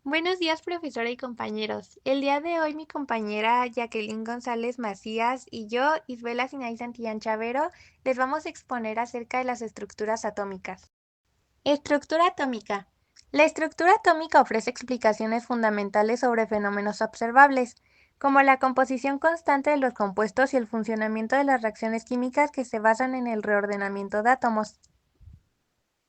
Buenos días, profesora y compañeros. El día de hoy mi compañera Jacqueline González Macías y yo, Isabela Sinaí Santillán Chavero, les vamos a exponer acerca de las estructuras atómicas. Estructura atómica. La estructura atómica ofrece explicaciones fundamentales sobre fenómenos observables, como la composición constante de los compuestos y el funcionamiento de las reacciones químicas que se basan en el reordenamiento de átomos.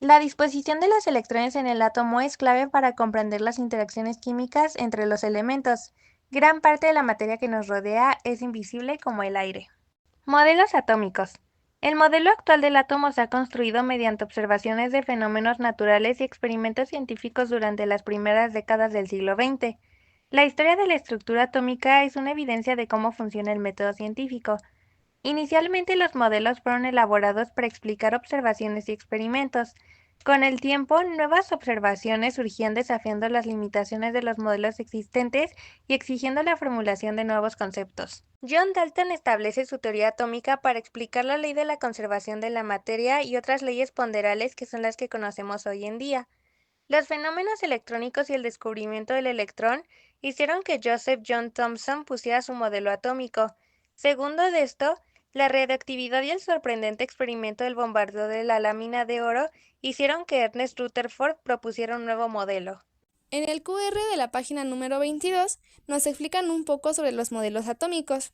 La disposición de los electrones en el átomo es clave para comprender las interacciones químicas entre los elementos. Gran parte de la materia que nos rodea es invisible como el aire. Modelos atómicos. El modelo actual del átomo se ha construido mediante observaciones de fenómenos naturales y experimentos científicos durante las primeras décadas del siglo XX. La historia de la estructura atómica es una evidencia de cómo funciona el método científico. Inicialmente los modelos fueron elaborados para explicar observaciones y experimentos. Con el tiempo, nuevas observaciones surgían desafiando las limitaciones de los modelos existentes y exigiendo la formulación de nuevos conceptos. John Dalton establece su teoría atómica para explicar la ley de la conservación de la materia y otras leyes ponderales que son las que conocemos hoy en día. Los fenómenos electrónicos y el descubrimiento del electrón hicieron que Joseph John Thomson pusiera su modelo atómico. Segundo de esto, la radioactividad y el sorprendente experimento del bombardeo de la lámina de oro hicieron que Ernest Rutherford propusiera un nuevo modelo. En el QR de la página número 22 nos explican un poco sobre los modelos atómicos.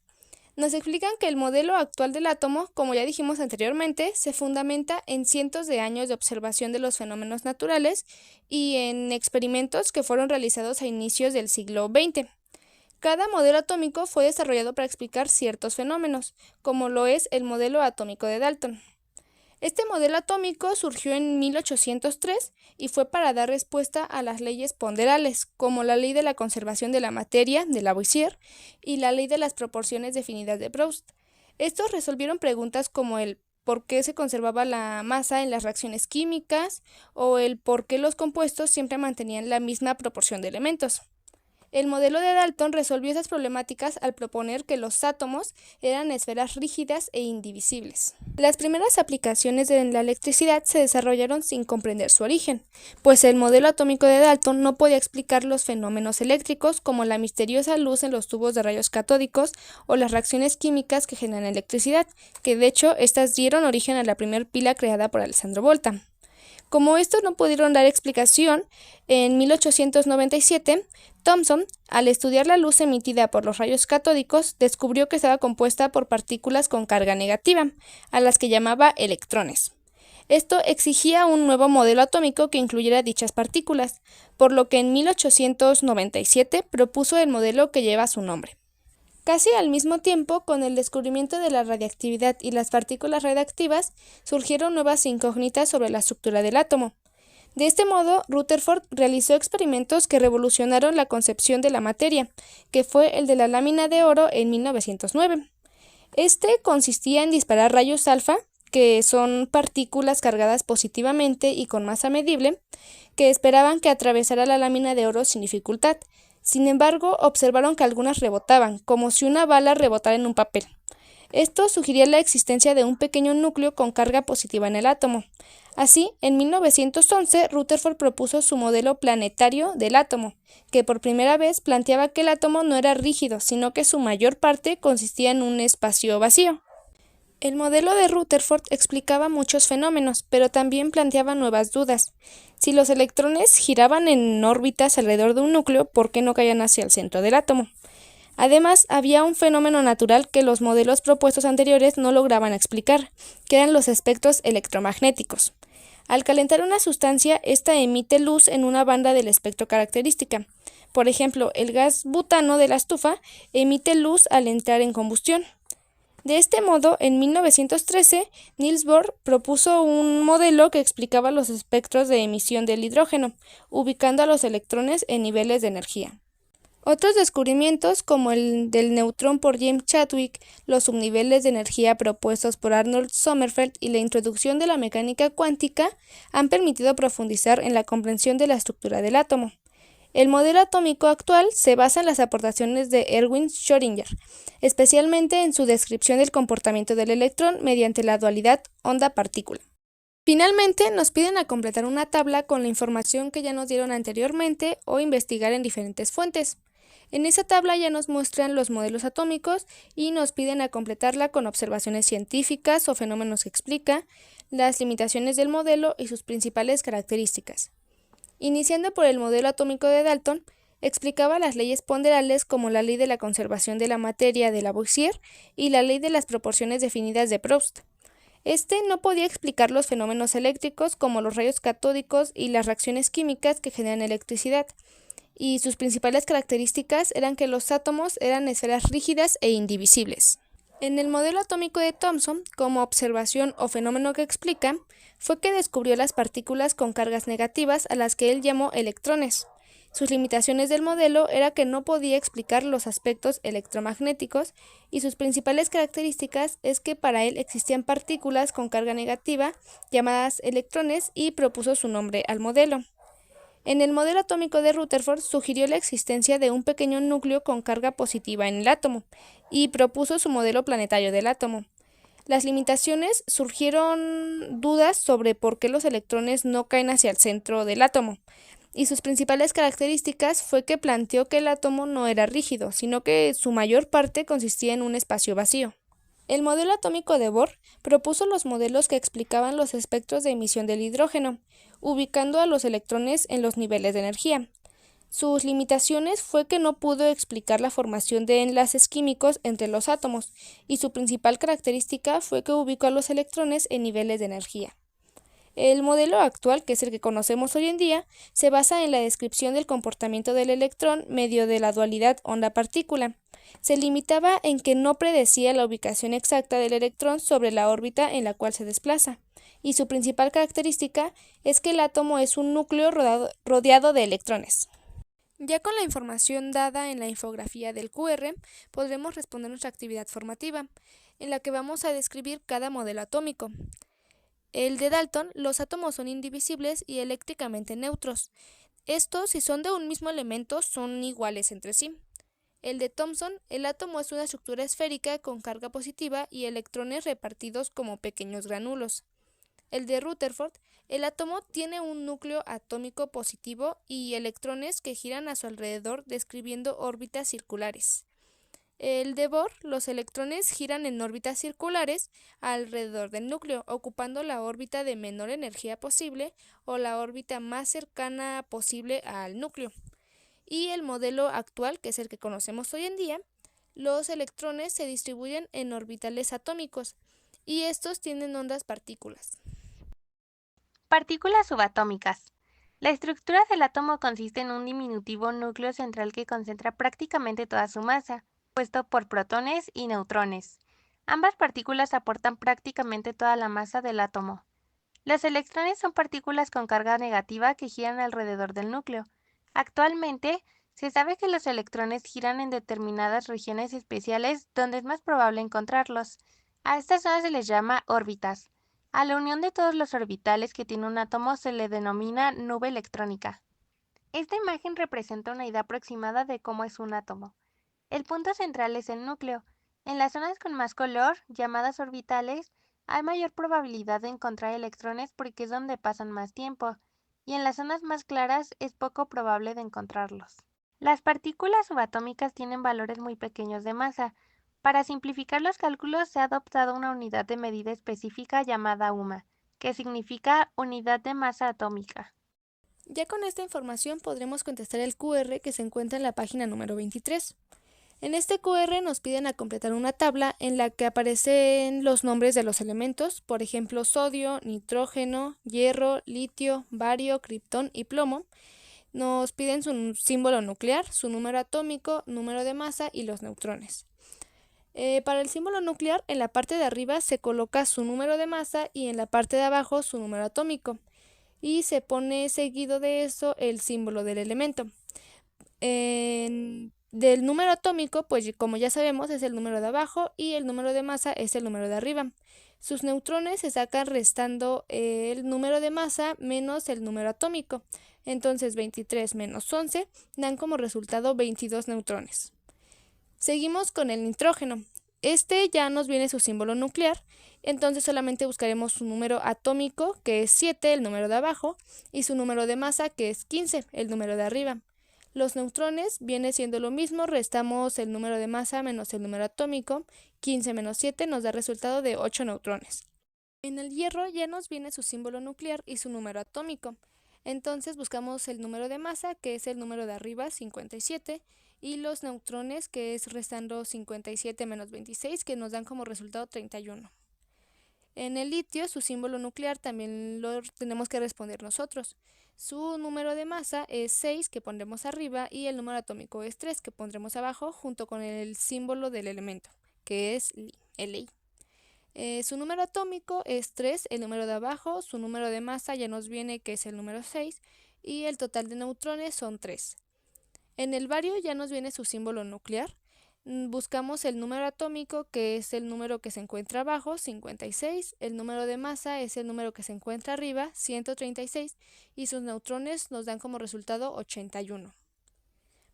Nos explican que el modelo actual del átomo, como ya dijimos anteriormente, se fundamenta en cientos de años de observación de los fenómenos naturales y en experimentos que fueron realizados a inicios del siglo XX. Cada modelo atómico fue desarrollado para explicar ciertos fenómenos, como lo es el modelo atómico de Dalton. Este modelo atómico surgió en 1803 y fue para dar respuesta a las leyes ponderales, como la ley de la conservación de la materia de Lavoisier y la ley de las proporciones definidas de Proust. Estos resolvieron preguntas como el por qué se conservaba la masa en las reacciones químicas o el por qué los compuestos siempre mantenían la misma proporción de elementos. El modelo de Dalton resolvió esas problemáticas al proponer que los átomos eran esferas rígidas e indivisibles. Las primeras aplicaciones de la electricidad se desarrollaron sin comprender su origen, pues el modelo atómico de Dalton no podía explicar los fenómenos eléctricos como la misteriosa luz en los tubos de rayos catódicos o las reacciones químicas que generan electricidad, que de hecho estas dieron origen a la primera pila creada por Alessandro Volta. Como estos no pudieron dar explicación, en 1897, Thomson, al estudiar la luz emitida por los rayos catódicos, descubrió que estaba compuesta por partículas con carga negativa, a las que llamaba electrones. Esto exigía un nuevo modelo atómico que incluyera dichas partículas, por lo que en 1897 propuso el modelo que lleva su nombre. Casi al mismo tiempo, con el descubrimiento de la radiactividad y las partículas radiactivas, surgieron nuevas incógnitas sobre la estructura del átomo. De este modo, Rutherford realizó experimentos que revolucionaron la concepción de la materia, que fue el de la lámina de oro en 1909. Este consistía en disparar rayos alfa, que son partículas cargadas positivamente y con masa medible, que esperaban que atravesara la lámina de oro sin dificultad. Sin embargo, observaron que algunas rebotaban, como si una bala rebotara en un papel. Esto sugería la existencia de un pequeño núcleo con carga positiva en el átomo. Así, en 1911, Rutherford propuso su modelo planetario del átomo, que por primera vez planteaba que el átomo no era rígido, sino que su mayor parte consistía en un espacio vacío. El modelo de Rutherford explicaba muchos fenómenos, pero también planteaba nuevas dudas. Si los electrones giraban en órbitas alrededor de un núcleo, ¿por qué no caían hacia el centro del átomo? Además, había un fenómeno natural que los modelos propuestos anteriores no lograban explicar, que eran los espectros electromagnéticos. Al calentar una sustancia, ésta emite luz en una banda del espectro característica. Por ejemplo, el gas butano de la estufa emite luz al entrar en combustión. De este modo, en 1913, Niels Bohr propuso un modelo que explicaba los espectros de emisión del hidrógeno, ubicando a los electrones en niveles de energía. Otros descubrimientos, como el del neutrón por James Chadwick, los subniveles de energía propuestos por Arnold Sommerfeld y la introducción de la mecánica cuántica, han permitido profundizar en la comprensión de la estructura del átomo. El modelo atómico actual se basa en las aportaciones de Erwin Schrödinger, especialmente en su descripción del comportamiento del electrón mediante la dualidad onda-partícula. Finalmente, nos piden a completar una tabla con la información que ya nos dieron anteriormente o investigar en diferentes fuentes. En esa tabla ya nos muestran los modelos atómicos y nos piden a completarla con observaciones científicas o fenómenos que explica, las limitaciones del modelo y sus principales características. Iniciando por el modelo atómico de Dalton, explicaba las leyes ponderales como la ley de la conservación de la materia de Lavoisier y la ley de las proporciones definidas de Proust. Este no podía explicar los fenómenos eléctricos como los rayos catódicos y las reacciones químicas que generan electricidad, y sus principales características eran que los átomos eran esferas rígidas e indivisibles. En el modelo atómico de Thomson, como observación o fenómeno que explica, fue que descubrió las partículas con cargas negativas a las que él llamó electrones. Sus limitaciones del modelo era que no podía explicar los aspectos electromagnéticos y sus principales características es que para él existían partículas con carga negativa llamadas electrones y propuso su nombre al modelo. En el modelo atómico de Rutherford sugirió la existencia de un pequeño núcleo con carga positiva en el átomo y propuso su modelo planetario del átomo. Las limitaciones surgieron dudas sobre por qué los electrones no caen hacia el centro del átomo, y sus principales características fue que planteó que el átomo no era rígido, sino que su mayor parte consistía en un espacio vacío. El modelo atómico de Bohr propuso los modelos que explicaban los espectros de emisión del hidrógeno, ubicando a los electrones en los niveles de energía. Sus limitaciones fue que no pudo explicar la formación de enlaces químicos entre los átomos, y su principal característica fue que ubicó a los electrones en niveles de energía. El modelo actual, que es el que conocemos hoy en día, se basa en la descripción del comportamiento del electrón medio de la dualidad onda-partícula. Se limitaba en que no predecía la ubicación exacta del electrón sobre la órbita en la cual se desplaza, y su principal característica es que el átomo es un núcleo rodeado de electrones. Ya con la información dada en la infografía del QR, podremos responder nuestra actividad formativa, en la que vamos a describir cada modelo atómico. El de Dalton, los átomos son indivisibles y eléctricamente neutros. Estos, si son de un mismo elemento, son iguales entre sí. El de Thomson, el átomo es una estructura esférica con carga positiva y electrones repartidos como pequeños granulos. El de Rutherford, el átomo tiene un núcleo atómico positivo y electrones que giran a su alrededor describiendo órbitas circulares. El de Bohr, los electrones giran en órbitas circulares alrededor del núcleo, ocupando la órbita de menor energía posible o la órbita más cercana posible al núcleo. Y el modelo actual, que es el que conocemos hoy en día, los electrones se distribuyen en orbitales atómicos y estos tienen ondas partículas. Partículas subatómicas. La estructura del átomo consiste en un diminutivo núcleo central que concentra prácticamente toda su masa, compuesto por protones y neutrones. Ambas partículas aportan prácticamente toda la masa del átomo. Los electrones son partículas con carga negativa que giran alrededor del núcleo. Actualmente, se sabe que los electrones giran en determinadas regiones especiales donde es más probable encontrarlos. A estas zonas se les llama órbitas. A la unión de todos los orbitales que tiene un átomo se le denomina nube electrónica. Esta imagen representa una idea aproximada de cómo es un átomo. El punto central es el núcleo. En las zonas con más color, llamadas orbitales, hay mayor probabilidad de encontrar electrones porque es donde pasan más tiempo, y en las zonas más claras es poco probable de encontrarlos. Las partículas subatómicas tienen valores muy pequeños de masa. Para simplificar los cálculos se ha adoptado una unidad de medida específica llamada UMA, que significa unidad de masa atómica. Ya con esta información podremos contestar el QR que se encuentra en la página número 23. En este QR nos piden a completar una tabla en la que aparecen los nombres de los elementos, por ejemplo sodio, nitrógeno, hierro, litio, bario, criptón y plomo. Nos piden su símbolo nuclear, su número atómico, número de masa y los neutrones. Para el símbolo nuclear, en la parte de arriba se coloca su número de masa y en la parte de abajo su número atómico. Y se pone seguido de eso el símbolo del elemento. Del número atómico, pues como ya sabemos, es el número de abajo y el número de masa es el número de arriba. Sus neutrones se sacan restando el número de masa menos el número atómico. Entonces 23 menos 11 dan como resultado 22 neutrones. Seguimos con el nitrógeno. Este ya nos viene su símbolo nuclear, entonces solamente buscaremos su número atómico, que es 7, el número de abajo, y su número de masa, que es 15, el número de arriba. Los neutrones viene siendo lo mismo, restamos el número de masa menos el número atómico, 15 menos 7 nos da resultado de 8 neutrones. En el hierro ya nos viene su símbolo nuclear y su número atómico. Entonces buscamos el número de masa, que es el número de arriba, 57, y los neutrones, que es restando 57 menos 26, que nos dan como resultado 31. En el litio, su símbolo nuclear también lo tenemos que responder nosotros. Su número de masa es 6, que pondremos arriba, y el número atómico es 3, que pondremos abajo, junto con el símbolo del elemento, que es Li. Su número atómico es 3, el número de abajo, su número de masa ya nos viene que es el número 6 y el total de neutrones son 3. En el bario ya nos viene su símbolo nuclear. Buscamos el número atómico, que es el número que se encuentra abajo, 56, el número de masa es el número que se encuentra arriba, 136, y sus neutrones nos dan como resultado 81.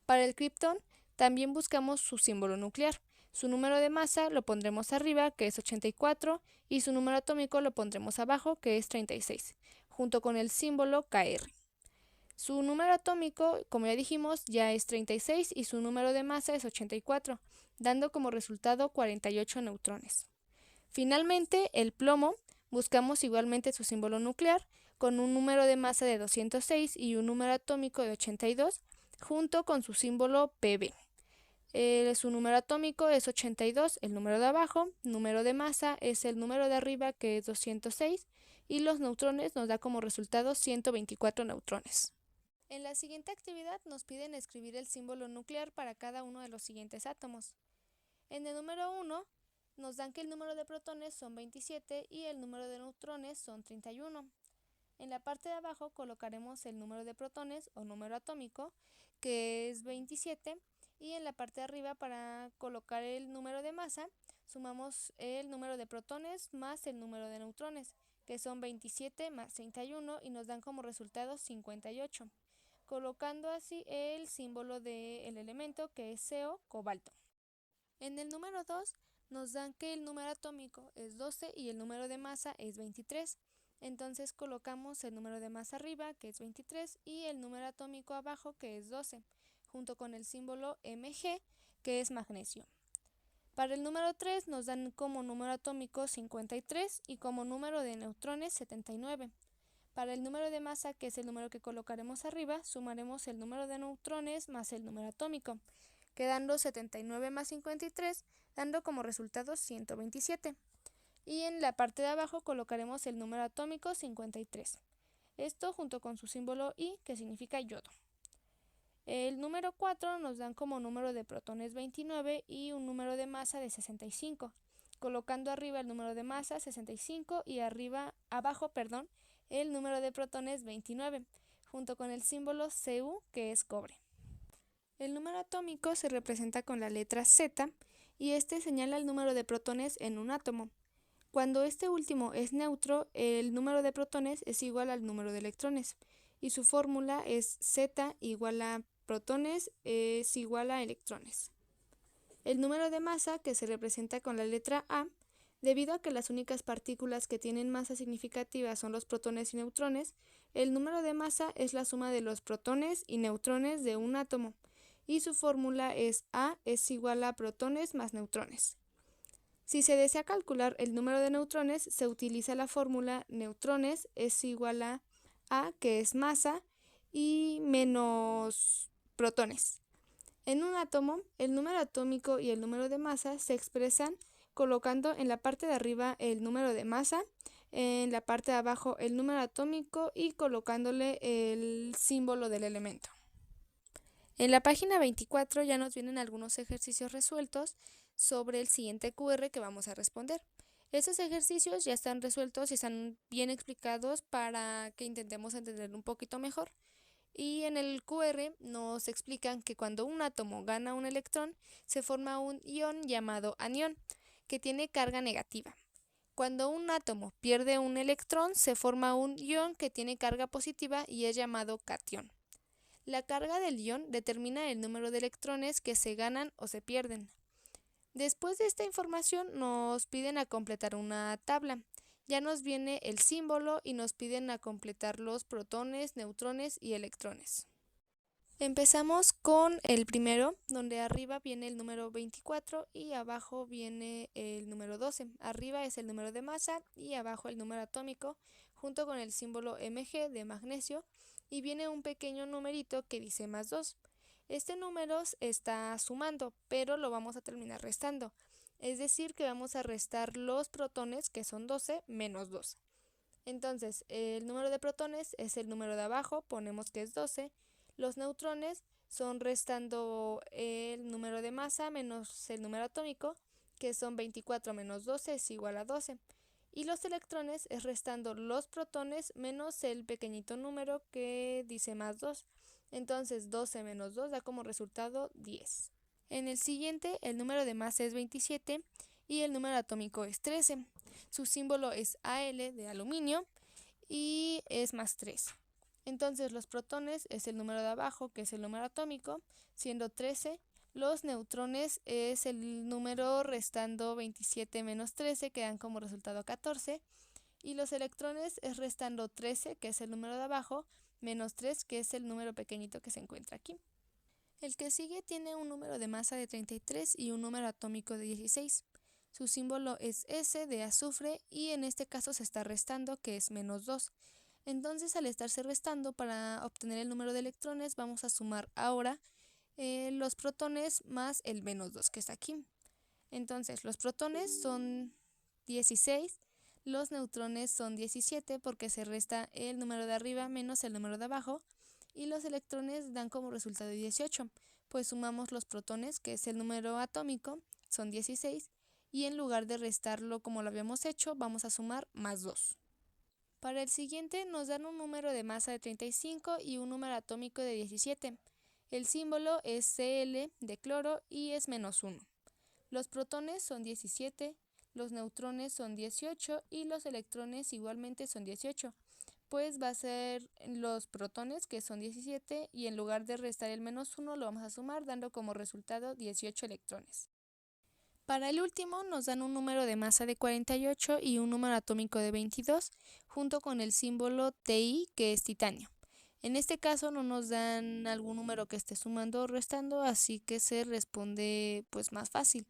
Para el criptón también buscamos su símbolo nuclear. Su número de masa lo pondremos arriba, que es 84, y su número atómico lo pondremos abajo, que es 36, junto con el símbolo Kr. Su número atómico, como ya dijimos, ya es 36 y su número de masa es 84, dando como resultado 48 neutrones. Finalmente, el plomo, buscamos igualmente su símbolo nuclear, con un número de masa de 206 y un número atómico de 82, junto con su símbolo Pb. Su número atómico es 82, el número de abajo, número de masa es el número de arriba, que es 206, y los neutrones nos da como resultado 124 neutrones. En la siguiente actividad nos piden escribir el símbolo nuclear para cada uno de los siguientes átomos. En el número 1 nos dan que el número de protones son 27 y el número de neutrones son 31. En la parte de abajo colocaremos el número de protones o número atómico, que es 27, y en la parte de arriba, para colocar el número de masa, sumamos el número de protones más el número de neutrones, que son 27 más 31 y nos dan como resultado 58, colocando así el símbolo del elemento, que es CO, cobalto. En el número 2 nos dan que el número atómico es 12 y el número de masa es 23. Entonces colocamos el número de masa arriba, que es 23, y el número atómico abajo, que es 12, junto con el símbolo Mg, que es magnesio. Para el número 3 nos dan como número atómico 53 y como número de neutrones 79. Para el número de masa, que es el número que colocaremos arriba, sumaremos el número de neutrones más el número atómico, quedando 79 más 53, dando como resultado 127. Y en la parte de abajo colocaremos el número atómico 53. Esto junto con su símbolo I, que significa yodo. El número 4 nos dan como número de protones 29 y un número de masa de 65, colocando arriba el número de masa 65 y abajo, el número de protones 29, junto con el símbolo Cu, que es cobre. El número atómico se representa con la letra Z y este señala el número de protones en un átomo. Cuando este último es neutro, el número de protones es igual al número de electrones y su fórmula es Z igual a protones es igual a electrones. El número de masa, que se representa con la letra A, debido a que las únicas partículas que tienen masa significativa son los protones y neutrones, el número de masa es la suma de los protones y neutrones de un átomo y su fórmula es A es igual a protones más neutrones. Si se desea calcular el número de neutrones, se utiliza la fórmula neutrones es igual a A, que es masa, y menos protones. En un átomo, el número atómico y el número de masa se expresan colocando en la parte de arriba el número de masa, en la parte de abajo el número atómico y colocándole el símbolo del elemento. En la página 24 ya nos vienen algunos ejercicios resueltos sobre el siguiente QR que vamos a responder. Estos ejercicios ya están resueltos y están bien explicados para que intentemos entender un poquito mejor. Y en el QR nos explican que cuando un átomo gana un electrón, se forma un ion llamado anión, que tiene carga negativa. Cuando un átomo pierde un electrón, se forma un ion que tiene carga positiva y es llamado catión. La carga del ion determina el número de electrones que se ganan o se pierden. Después de esta información nos piden a completar una tabla. Ya nos viene el símbolo y nos piden a completar los protones, neutrones y electrones. Empezamos con el primero, donde arriba viene el número 24 y abajo viene el número 12. Arriba es el número de masa y abajo el número atómico, junto con el símbolo Mg de magnesio, y viene un pequeño numerito que dice más 2. Este número está sumando, pero lo vamos a terminar restando. Es decir, que vamos a restar los protones, que son 12, menos 2. Entonces, el número de protones es el número de abajo, ponemos que es 12. Los neutrones son restando el número de masa menos el número atómico, que son 24 menos 12 es igual a 12. Y los electrones es restando los protones menos el pequeñito número que dice más 2. Entonces 12 menos 2 da como resultado 10. En el siguiente, el número de masa es 27 y el número atómico es 13. Su símbolo es Al de aluminio y es más 3. Entonces los protones es el número de abajo, que es el número atómico, siendo 13. Los neutrones es el número restando 27 menos 13, que dan como resultado 14. Y los electrones es restando 13, que es el número de abajo, menos 3, que es el número pequeñito que se encuentra aquí. El que sigue tiene un número de masa de 33 y un número atómico de 16. Su símbolo es S de azufre y en este caso se está restando, que es menos 2. Entonces, al estarse restando, para obtener el número de electrones vamos a sumar ahora los protones más el menos 2 que está aquí. Entonces, los protones son 16, los neutrones son 17 porque se resta el número de arriba menos el número de abajo, y los electrones dan como resultado 18, pues sumamos los protones, que es el número atómico, son 16, y en lugar de restarlo como lo habíamos hecho, vamos a sumar más 2. Para el siguiente nos dan un número de masa de 35 y un número atómico de 17. El símbolo es Cl de cloro y es menos 1. Los protones son 17, los neutrones son 18 y los electrones igualmente son 18. Pues va a ser los protones, que son 17, y en lugar de restar el menos 1 lo vamos a sumar, dando como resultado 18 electrones. Para el último nos dan un número de masa de 48 y un número atómico de 22, junto con el símbolo Ti, que es titanio. En este caso no nos dan algún número que esté sumando o restando, así que se responde pues más fácil.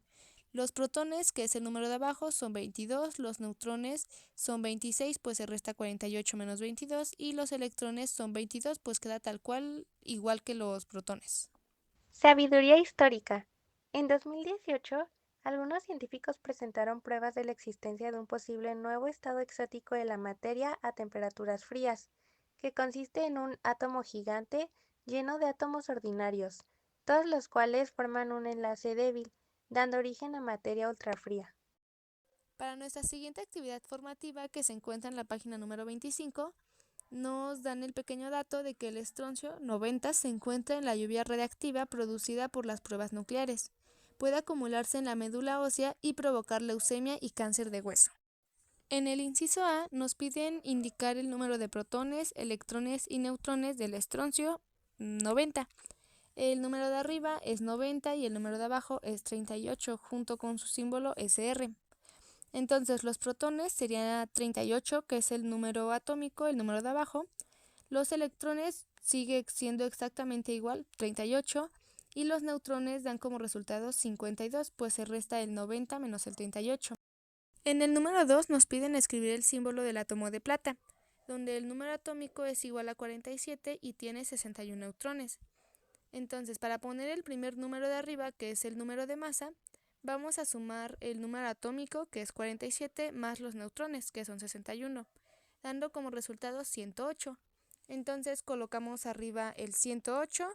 Los protones, que es el número de abajo, son 22, los neutrones son 26, pues se resta 48 menos 22, y los electrones son 22, pues queda tal cual, igual que los protones. Sabiduría histórica. En 2018, algunos científicos presentaron pruebas de la existencia de un posible nuevo estado exótico de la materia a temperaturas frías, que consiste en un átomo gigante lleno de átomos ordinarios, todos los cuales forman un enlace débil, dando origen a materia ultrafría. Para nuestra siguiente actividad formativa, que se encuentra en la página número 25, nos dan el pequeño dato de que el estroncio 90 se encuentra en la lluvia radiactiva producida por las pruebas nucleares. Puede acumularse en la médula ósea y provocar leucemia y cáncer de hueso. En el inciso A nos piden indicar el número de protones, electrones y neutrones del estroncio 90. El número de arriba es 90 y el número de abajo es 38, junto con su símbolo SR. Entonces los protones serían 38, que es el número atómico, el número de abajo. Los electrones sigue siendo exactamente igual, 38, y los neutrones dan como resultado 52, pues se resta el 90 menos el 38. En el número 2 nos piden escribir el símbolo del átomo de plata, donde el número atómico es igual a 47 y tiene 61 neutrones. Entonces, para poner el primer número de arriba, que es el número de masa, vamos a sumar el número atómico, que es 47, más los neutrones, que son 61, dando como resultado 108. Entonces colocamos arriba el 108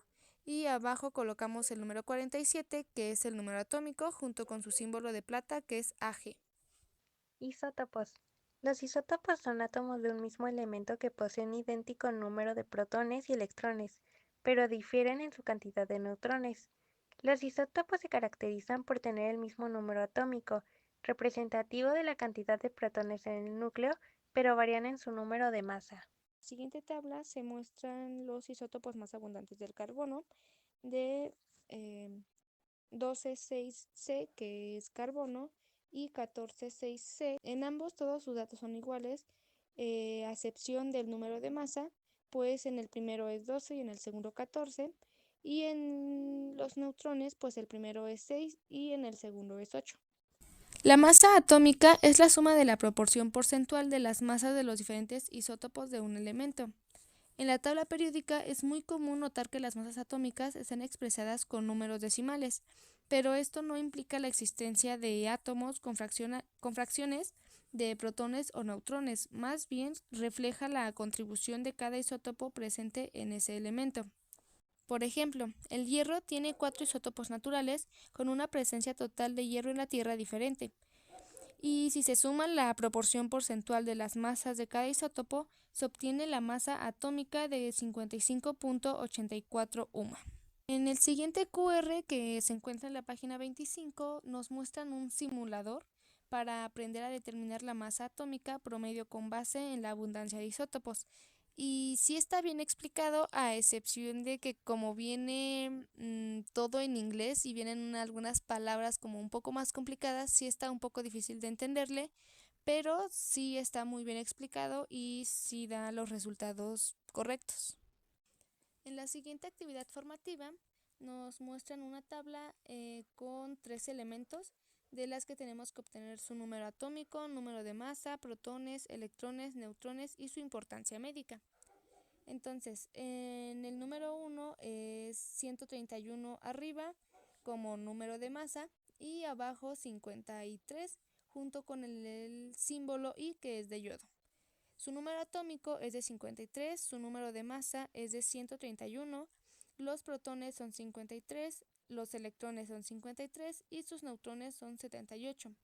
y abajo colocamos el número 47, que es el número atómico, junto con su símbolo de plata, que es Ag. Isótopos. Los isótopos son átomos de un mismo elemento que poseen idéntico número de protones y electrones, pero difieren en su cantidad de neutrones. Los isótopos se caracterizan por tener el mismo número atómico, representativo de la cantidad de protones en el núcleo, pero varían en su número de masa. En la siguiente tabla se muestran los isótopos más abundantes del carbono, de 12,6C, que es carbono, y 14,6C. En ambos todos sus datos son iguales, a excepción del número de masa, pues en el primero es 12 y en el segundo 14. Y en los neutrones, pues el primero es 6 y en el segundo es 8. La masa atómica es la suma de la proporción porcentual de las masas de los diferentes isótopos de un elemento. En la tabla periódica es muy común notar que las masas atómicas están expresadas con números decimales, pero esto no implica la existencia de átomos con fracciones de protones o neutrones, más bien refleja la contribución de cada isótopo presente en ese elemento. Por ejemplo, el hierro tiene 4 isótopos naturales con una presencia total de hierro en la Tierra diferente. Y si se suma la proporción porcentual de las masas de cada isótopo, se obtiene la masa atómica de 55,84 UMA. En el siguiente QR, que se encuentra en la página 25, nos muestran un simulador para aprender a determinar la masa atómica promedio con base en la abundancia de isótopos. Y sí está bien explicado, a excepción de que como viene todo en inglés y vienen algunas palabras como un poco más complicadas, sí está un poco difícil de entenderle, pero sí está muy bien explicado y sí da los resultados correctos. En la siguiente actividad formativa nos muestran una tabla con 3 elementos de las que tenemos que obtener su número atómico, número de masa, protones, electrones, neutrones y su importancia médica. Entonces, en el número 1 es 131 arriba como número de masa y abajo 53 junto con el símbolo I, que es de yodo. Su número atómico es de 53, su número de masa es de 131, los protones son 53, los electrones son 53 y sus neutrones son 78.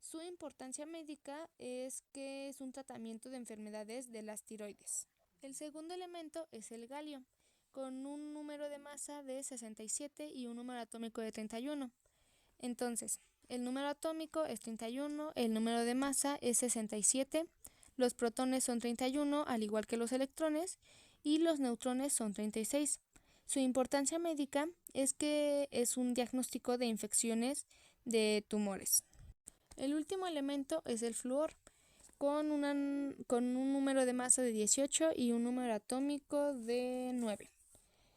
Su importancia médica es que es un tratamiento de enfermedades de las tiroides. El segundo elemento es el galio, con un número de masa de 67 y un número atómico de 31. Entonces, el número atómico es 31, el número de masa es 67, los protones son 31, al igual que los electrones, y los neutrones son 36. Su importancia médica es que es un diagnóstico de infecciones de tumores. El último elemento es el flúor, con un número de masa de 18 y un número atómico de 9.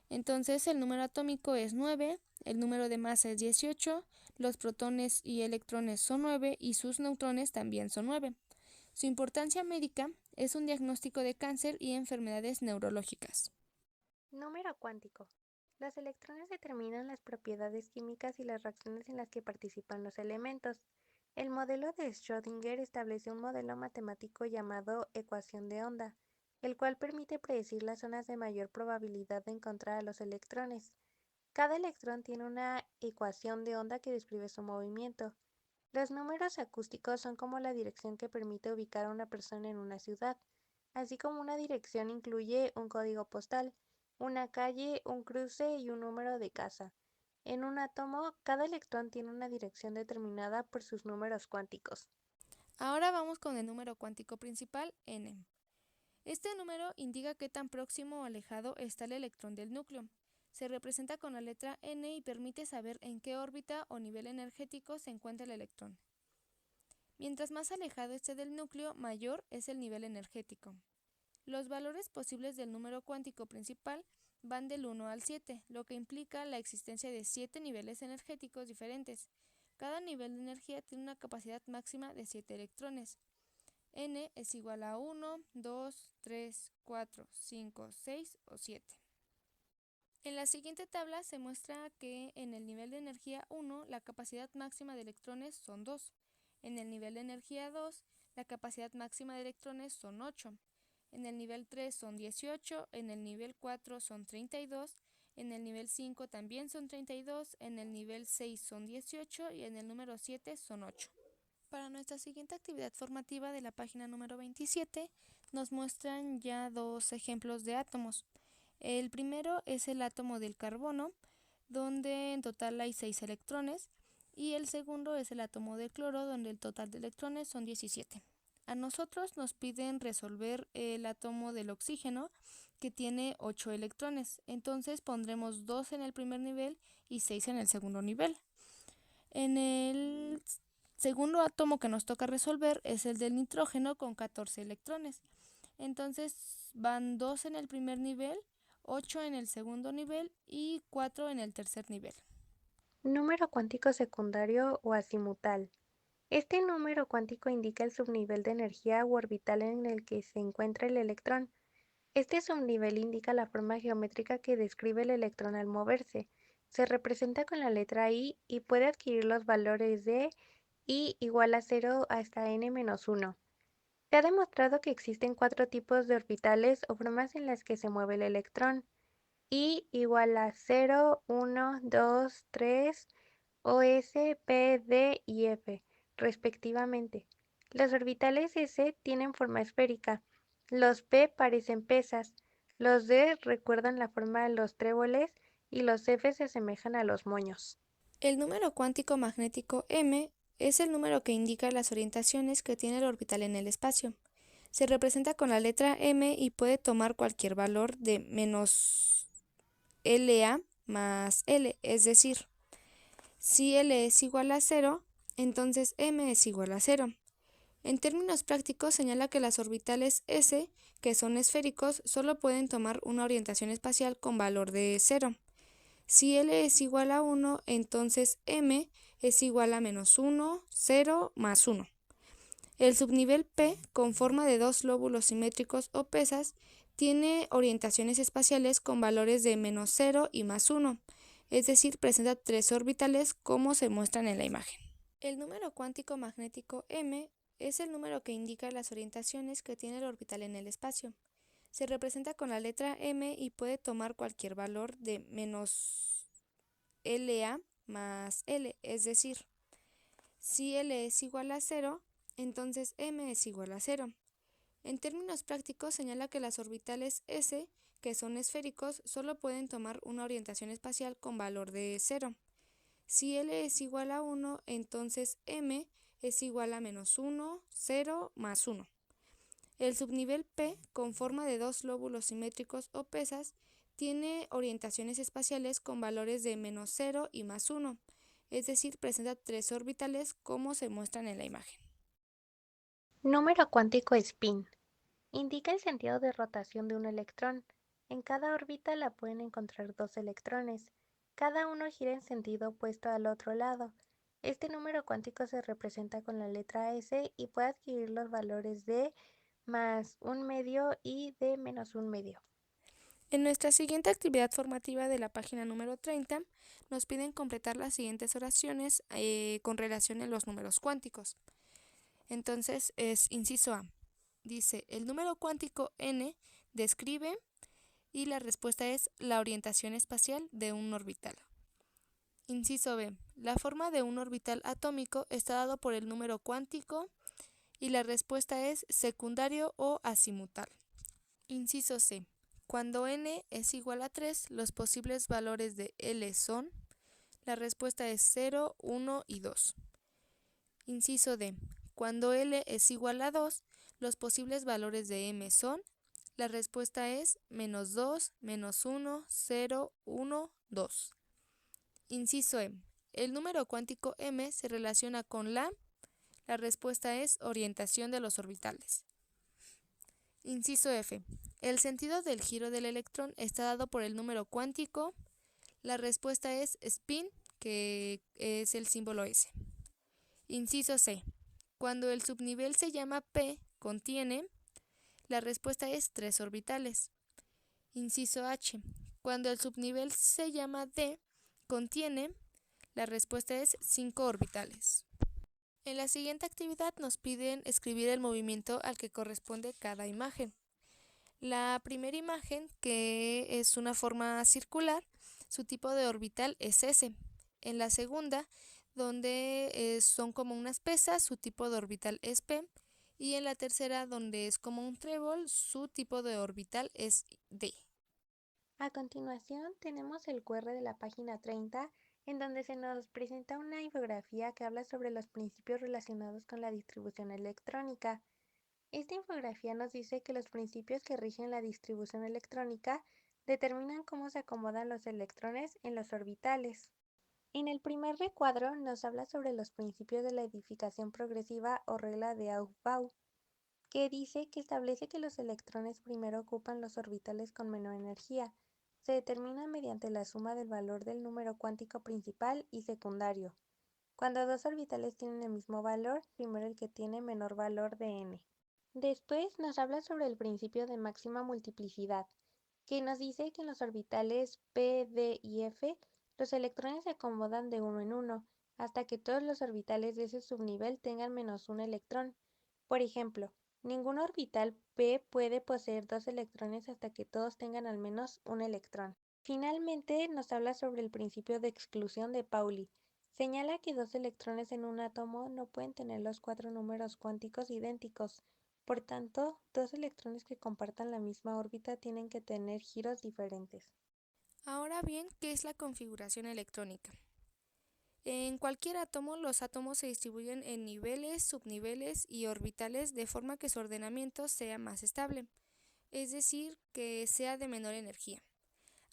Entonces el número atómico es 9, el número de masa es 18, los protones y electrones son 9 y sus neutrones también son 9. Su importancia médica es un diagnóstico de cáncer y enfermedades neurológicas. Número cuántico. Los electrones determinan las propiedades químicas y las reacciones en las que participan los elementos. El modelo de Schrödinger establece un modelo matemático llamado ecuación de onda, el cual permite predecir las zonas de mayor probabilidad de encontrar a los electrones. Cada electrón tiene una ecuación de onda que describe su movimiento. Los números acústicos son como la dirección que permite ubicar a una persona en una ciudad, así como una dirección incluye un código postal, una calle, un cruce y un número de casa. En un átomo, cada electrón tiene una dirección determinada por sus números cuánticos. Ahora vamos con el número cuántico principal, n. Este número indica qué tan próximo o alejado está el electrón del núcleo. Se representa con la letra n y permite saber en qué órbita o nivel energético se encuentra el electrón. Mientras más alejado esté del núcleo, mayor es el nivel energético. Los valores posibles del número cuántico principal van del 1 al 7, lo que implica la existencia de 7 niveles energéticos diferentes. Cada nivel de energía tiene una capacidad máxima de 7 electrones. N es igual a 1, 2, 3, 4, 5, 6 o 7. En la siguiente tabla se muestra que en el nivel de energía 1 la capacidad máxima de electrones son 2. En el nivel de energía 2 la capacidad máxima de electrones son 8. En el nivel 3 son 18, en el nivel 4 son 32, en el nivel 5 también son 32, en el nivel 6 son 18 y en el número 7 son 8. Para nuestra siguiente actividad formativa de la página número 27 nos muestran ya dos ejemplos de átomos. El primero es el átomo del carbono, donde en total hay 6 electrones, y el segundo es el átomo del cloro, donde el total de electrones son 17. A nosotros nos piden resolver el átomo del oxígeno, que tiene 8 electrones. Entonces pondremos 2 en el primer nivel y 6 en el segundo nivel. En el segundo átomo que nos toca resolver es el del nitrógeno con 14 electrones. Entonces van 2 en el primer nivel, 8 en el segundo nivel y 4 en el tercer nivel. Número cuántico secundario o azimutal. Este número cuántico indica el subnivel de energía u orbital en el que se encuentra el electrón. Este subnivel indica la forma geométrica que describe el electrón al moverse. Se representa con la letra I y puede adquirir los valores de I igual a 0 hasta n-1. Se ha demostrado que existen 4 tipos de orbitales o formas en las que se mueve el electrón. I igual a 0, 1, 2, 3, OS, P, D y F, respectivamente. Los orbitales S tienen forma esférica, los P parecen pesas, los D recuerdan la forma de los tréboles y los F se asemejan a los moños. El número cuántico magnético m es el número que indica las orientaciones que tiene el orbital en el espacio. Se representa con la letra m y puede tomar cualquier valor de menos LA más L, es decir, si L es igual a 0, entonces m es igual a 0. En términos prácticos señala que las orbitales S, que son esféricos, solo pueden tomar una orientación espacial con valor de 0. Si L es igual a 1, entonces M es igual a menos 1, 0 más 1. El subnivel P, con forma de dos lóbulos simétricos o pesas, tiene orientaciones espaciales con valores de menos 0 y más 1, es decir, presenta tres orbitales como se muestran en la imagen. El número cuántico magnético m es el número que indica las orientaciones que tiene el orbital en el espacio. Se representa con la letra m y puede tomar cualquier valor de menos LA más L, es decir, si L es igual a 0, entonces m es igual a 0. En términos prácticos señala que las orbitales S, que son esféricos, solo pueden tomar una orientación espacial con valor de 0. Si L es igual a 1, entonces m es igual a menos 1, 0 más 1. El subnivel P, con forma de dos lóbulos simétricos o pesas, tiene orientaciones espaciales con valores de menos 0 y más 1, es decir, presenta tres orbitales como se muestran en la imagen. Número cuántico spin. Indica el sentido de rotación de un electrón. En cada órbita la pueden encontrar dos electrones. Cada uno gira en sentido opuesto al otro lado. Este número cuántico se representa con la letra S y puede adquirir los valores de más un medio y de menos un medio. En nuestra siguiente actividad formativa de la página número 30, nos piden completar las siguientes oraciones con relación a los números cuánticos. Entonces es inciso A. Dice, el número cuántico n describe y la respuesta es la orientación espacial de un orbital. Inciso B. La forma de un orbital atómico está dado por el número cuántico y la respuesta es secundario o azimutal. Inciso C. Cuando n es igual a 3, los posibles valores de L son, la respuesta es 0, 1 y 2. Inciso D. Cuando L es igual a 2, los posibles valores de M son, la respuesta es menos 2, menos 1, 0, 1, 2. Inciso E. El número cuántico M se relaciona con la respuesta es orientación de los orbitales. Inciso F. El sentido del giro del electrón está dado por el número cuántico, la respuesta es spin, que es el símbolo S. Inciso C. Cuando el subnivel se llama P, contiene, la respuesta es 3 orbitales. Inciso H. Cuando el subnivel se llama D, contiene, la respuesta es 5 orbitales. En la siguiente actividad nos piden escribir el movimiento al que corresponde cada imagen. La primera imagen, que es una forma circular, su tipo de orbital es S. En la segunda, donde son como unas pesas, su tipo de orbital es P. Y en la tercera, donde es como un trébol, su tipo de orbital es D. A continuación tenemos el QR de la página 30, en donde se nos presenta una infografía que habla sobre los principios relacionados con la distribución electrónica. Esta infografía nos dice que los principios que rigen la distribución electrónica determinan cómo se acomodan los electrones en los orbitales. En el primer recuadro nos habla sobre los principios de la edificación progresiva o regla de Aufbau, que dice que establece que los electrones primero ocupan los orbitales con menor energía. Se determina mediante la suma del valor del número cuántico principal y secundario. Cuando dos orbitales tienen el mismo valor, primero el que tiene menor valor de n. Después nos habla sobre el principio de máxima multiplicidad, que nos dice que en los orbitales p, d y f, los electrones se acomodan de uno en uno, hasta que todos los orbitales de ese subnivel tengan menos un electrón. Por ejemplo, ningún orbital p puede poseer dos electrones hasta que todos tengan al menos un electrón. Finalmente, nos habla sobre el principio de exclusión de Pauli. Señala que dos electrones en un átomo no pueden tener los cuatro números cuánticos idénticos. Por tanto, dos electrones que compartan la misma órbita tienen que tener giros diferentes. Ahora bien, ¿qué es la configuración electrónica? En cualquier átomo, los átomos se distribuyen en niveles, subniveles y orbitales de forma que su ordenamiento sea más estable, es decir, que sea de menor energía.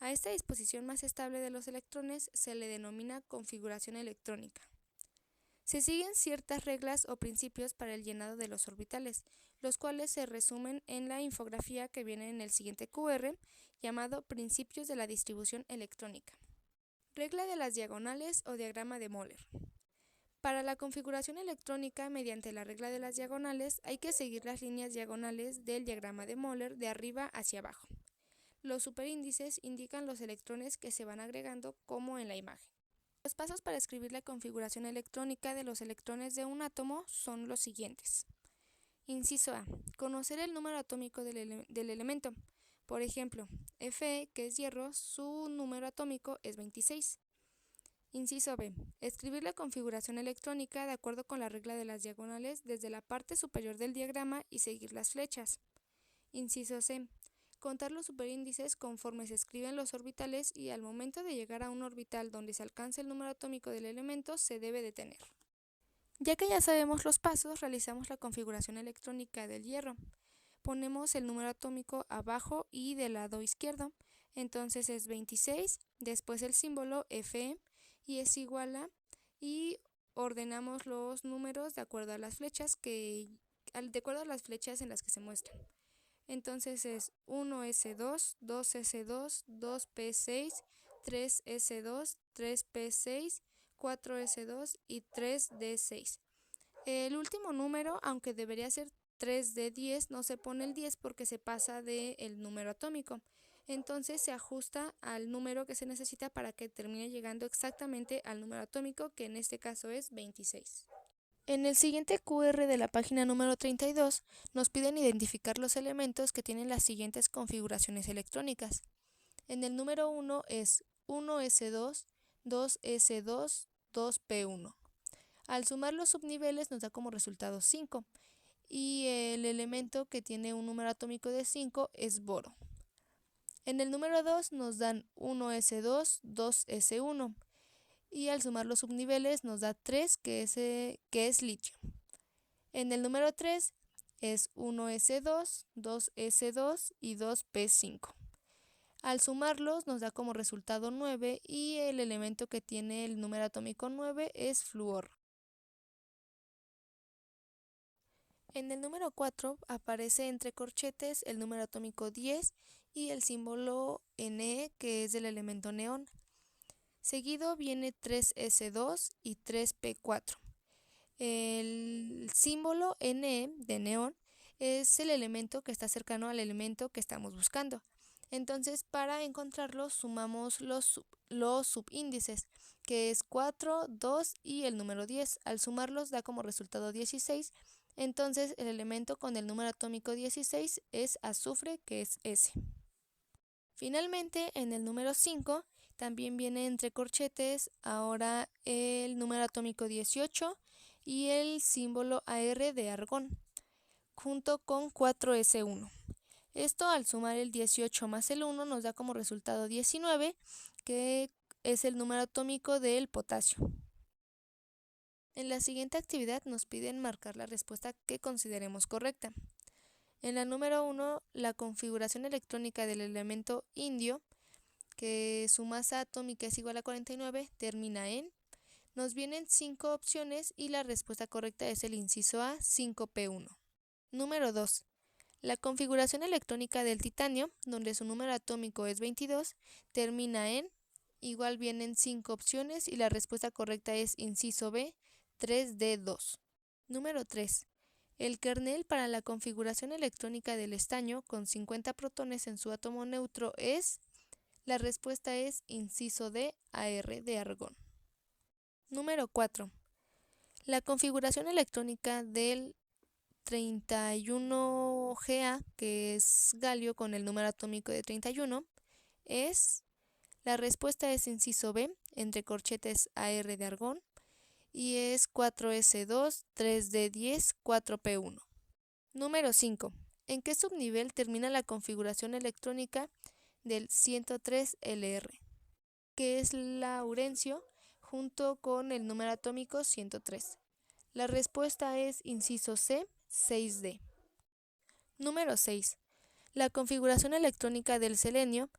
A esta disposición más estable de los electrones se le denomina configuración electrónica. Se siguen ciertas reglas o principios para el llenado de los orbitales, los cuales se resumen en la infografía que viene en el siguiente QR, llamado Principios de la distribución electrónica. Regla de las diagonales o diagrama de Moller. Para la configuración electrónica mediante la regla de las diagonales hay que seguir las líneas diagonales del diagrama de Moller de arriba hacia abajo. Los superíndices indican los electrones que se van agregando como en la imagen. Los pasos para escribir la configuración electrónica de los electrones de un átomo son los siguientes. Inciso A. Conocer el número atómico del elemento. Por ejemplo, Fe, que es hierro, su número atómico es 26. Inciso B. Escribir la configuración electrónica de acuerdo con la regla de las diagonales desde la parte superior del diagrama y seguir las flechas. Inciso C. Contar los superíndices conforme se escriben los orbitales y al momento de llegar a un orbital donde se alcance el número atómico del elemento se debe detener. Ya que ya sabemos los pasos, realizamos la configuración electrónica del hierro. Ponemos el número atómico abajo y del lado izquierdo. Entonces es 26, después el símbolo Fe y es igual a, y ordenamos los números de acuerdo a las flechas en las que se muestran. Entonces es 1S2, 2S2, 2P6, 3S2, 3P6, 4S2 y 3D6. El último número, aunque debería ser 3D10, no se pone el 10 porque se pasa del número atómico. Entonces se ajusta al número que se necesita para que termine llegando exactamente al número atómico, que en este caso es 26. En el siguiente QR de la página número 32 nos piden identificar los elementos que tienen las siguientes configuraciones electrónicas. En el número 1 es 1S2, 2S2, 2P1. Al sumar los subniveles nos da como resultado 5 y el elemento que tiene un número atómico de 5 es boro. En el número 2 nos dan 1S2, 2S1 y al sumar los subniveles nos da 3 que es litio. En el número 3 es 1S2, 2S2 y 2P5. Al sumarlos nos da como resultado 9 y el elemento que tiene el número atómico 9 es flúor. En el número 4 aparece entre corchetes el número atómico 10 y el símbolo Ne, que es del elemento neón. Seguido viene 3S2 y 3P4. El símbolo Ne de neón es el elemento que está cercano al elemento que estamos buscando. Entonces, para encontrarlo sumamos los subíndices, que es 4, 2 y el número 10. Al sumarlos da como resultado 16. Entonces, el elemento con el número atómico 16 es azufre, que es S. Finalmente, en el número 5 también viene entre corchetes ahora el número atómico 18 y el símbolo Ar de argón, junto con 4S1. Esto al sumar el 18 más el 1 nos da como resultado 19, que es el número atómico del potasio. En la siguiente actividad nos piden marcar la respuesta que consideremos correcta. En la número 1, la configuración electrónica del elemento indio que su masa atómica es igual a 49, termina en. Nos vienen 5 opciones y la respuesta correcta es el inciso A, 5p1. Número 2. La configuración electrónica del titanio, donde su número atómico es 22, termina en. Igual vienen 5 opciones y la respuesta correcta es inciso B, 3d2. Número 3. El kernel para la configuración electrónica del estaño con 50 protones en su átomo neutro es. La respuesta es inciso D, Ar de argón. Número 4. La configuración electrónica del 31Ga, que es galio con el número atómico de 31, es. La respuesta es inciso B, entre corchetes Ar de argón, y es 4s2, 3d10, 4p1. Número 5. ¿En qué subnivel termina la configuración electrónica del 103Lr, que es laurencio junto con el número atómico 103? La respuesta es inciso C, 6d. Número 6. La configuración electrónica del selenio,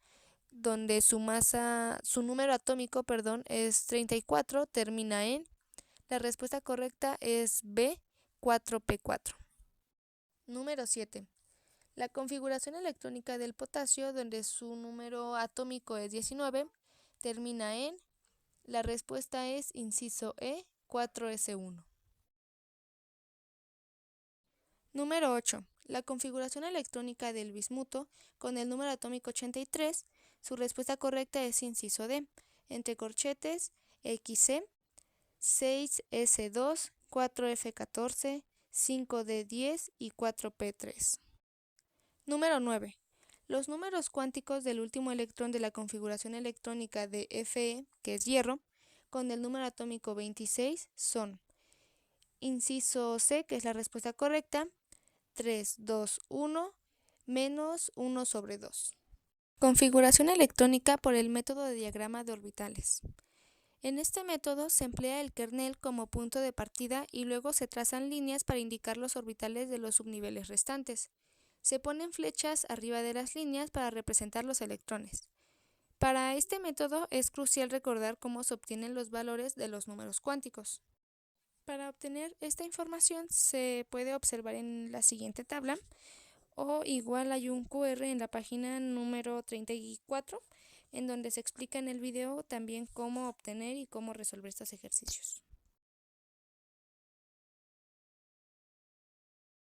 donde su número atómico, es 34, termina en. La respuesta correcta es B, 4p4. Número 7. La configuración electrónica del potasio, donde su número atómico es 19, termina en. La respuesta es inciso E, 4s1. Número 8. La configuración electrónica del bismuto con el número atómico 83, su respuesta correcta es inciso D, entre corchetes XC, 6s2, 4f14, 5d10 y 4p3. Número 9. Los números cuánticos del último electrón de la configuración electrónica de Fe, que es hierro, con el número atómico 26 son inciso C, que es la respuesta correcta, 3, 2, 1, menos 1 sobre 2. Configuración electrónica por el método de diagrama de orbitales. En este método se emplea el kernel como punto de partida y luego se trazan líneas para indicar los orbitales de los subniveles restantes. Se ponen flechas arriba de las líneas para representar los electrones. Para este método es crucial recordar cómo se obtienen los valores de los números cuánticos. Para obtener esta información se puede observar en la siguiente tabla, o igual hay un QR en la página número 34, en donde se explica en el video también cómo obtener y cómo resolver estos ejercicios.